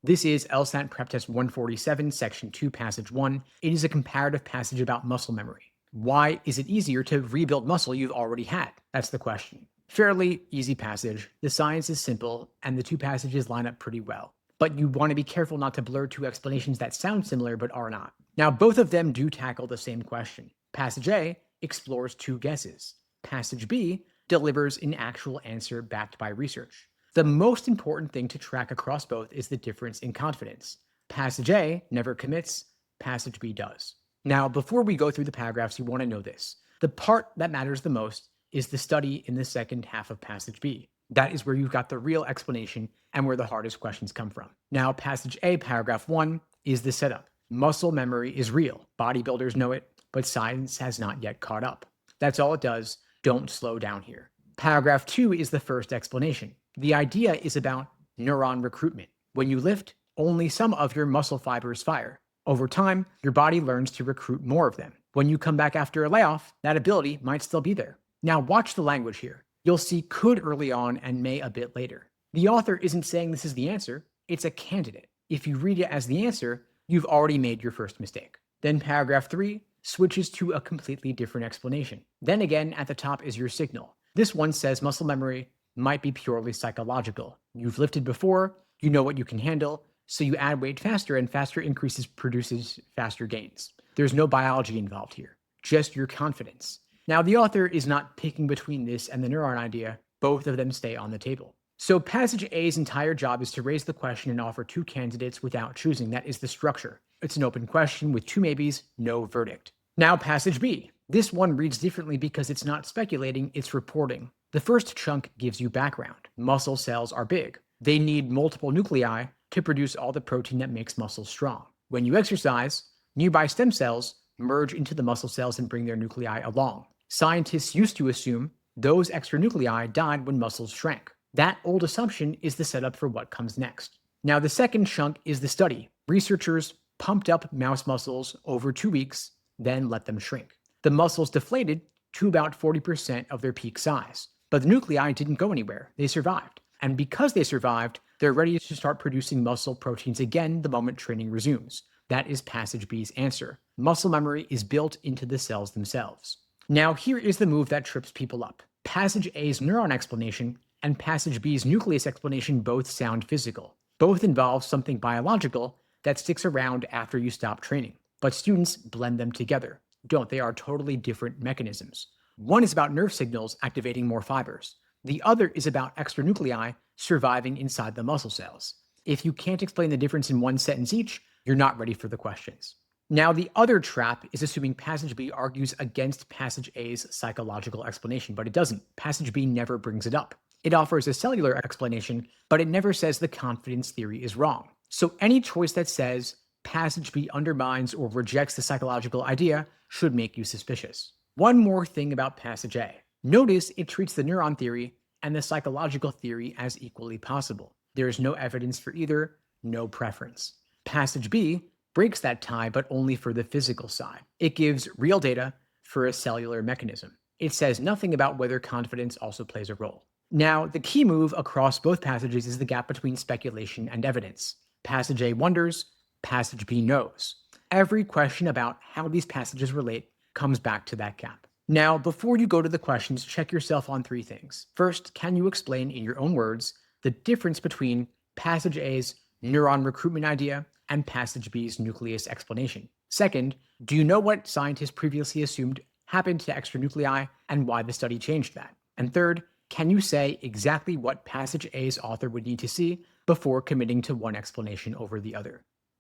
This is LSAT PrepTest 147, Section 2, Passage 1. It is a comparative passage about muscle memory. Why is it easier to rebuild muscle you've already had? That's the question. Fairly easy passage. The science is simple, and the two passages line up pretty well. But you want to be careful not to blur two explanations that sound similar but are not. Now, both of them do tackle the same question. Passage A explores two guesses. Passage B delivers an actual answer backed by research. The most important thing to track across both is the difference in confidence. Passage A never commits, Passage B does. Now, before we go through the paragraphs, you want to know this. The part that matters the most is the study in the second half of Passage B. That is where you've got the real explanation and where the hardest questions come from. Now, Passage A, paragraph 1, is the setup. Muscle memory is real. Bodybuilders know it, but science has not yet caught up. That's all it does. Don't slow down here. Paragraph 2 is the first explanation. The idea is about neuron recruitment. When you lift, only some of your muscle fibers fire. Over time, your body learns to recruit more of them. When you come back after a layoff, that ability might still be there. Now watch the language here. You'll see could early on and may a bit later. The author isn't saying this is the answer, it's a candidate. If you read it as the answer, you've already made your first mistake. Then paragraph 3 switches to a completely different explanation. Then again, at the top is your signal. This one says muscle memory might be purely psychological. You've lifted before, you know what you can handle, so you add weight faster and faster increases produces faster gains. There's no biology involved here, just your confidence. Now, the author is not picking between this and the neuron idea. Both of them stay on the table. So passage A's entire job is to raise the question and offer two candidates without choosing. That is the structure. It's an open question with two maybes, no verdict. Now, passage B. This one reads differently because it's not speculating, it's reporting. The first chunk gives you background. Muscle cells are big. They need multiple nuclei to produce all the protein that makes muscles strong. When you exercise, nearby stem cells merge into the muscle cells and bring their nuclei along. Scientists used to assume those extra nuclei died when muscles shrank. That old assumption is the setup for what comes next. Now, the second chunk is the study. Researchers pumped up mouse muscles over 2 weeks, then let them shrink. The muscles deflated to about 40% of their peak size. But the nuclei didn't go anywhere. They survived. And because they survived, they're ready to start producing muscle proteins again the moment training resumes. That is passage B's answer. Muscle memory is built into the cells themselves. Now, here is the move that trips people up. Passage A's neuron explanation and passage B's nucleus explanation both sound physical. Both involve something biological that sticks around after you stop training. But students blend them together. They are totally different mechanisms. One is about nerve signals activating more fibers. The other is about extra nuclei surviving inside the muscle cells. If you can't explain the difference in one sentence each, you're not ready for the questions. Now, the other trap is assuming passage B argues against passage A's psychological explanation, but it doesn't. Passage B never brings it up. It offers a cellular explanation, but it never says the confidence theory is wrong. So any choice that says passage B undermines or rejects the psychological idea should make you suspicious. One more thing about passage A. Notice it treats the neuron theory and the psychological theory as equally possible. There is no evidence for either, no preference. Passage B breaks that tie, but only for the physical side. It gives real data for a cellular mechanism. It says nothing about whether confidence also plays a role. Now, the key move across both passages is the gap between speculation and evidence. Passage A wonders, passage B knows. Every question about how these passages relate comes back to that gap. Now, before you go to the questions, check yourself on 3 things. First, can you explain in your own words the difference between passage A's neuron recruitment idea and passage B's nucleus explanation? Second, do you know what scientists previously assumed happened to extra nuclei and why the study changed that? And third, can you say exactly what passage A's author would need to see before committing to one explanation over the other?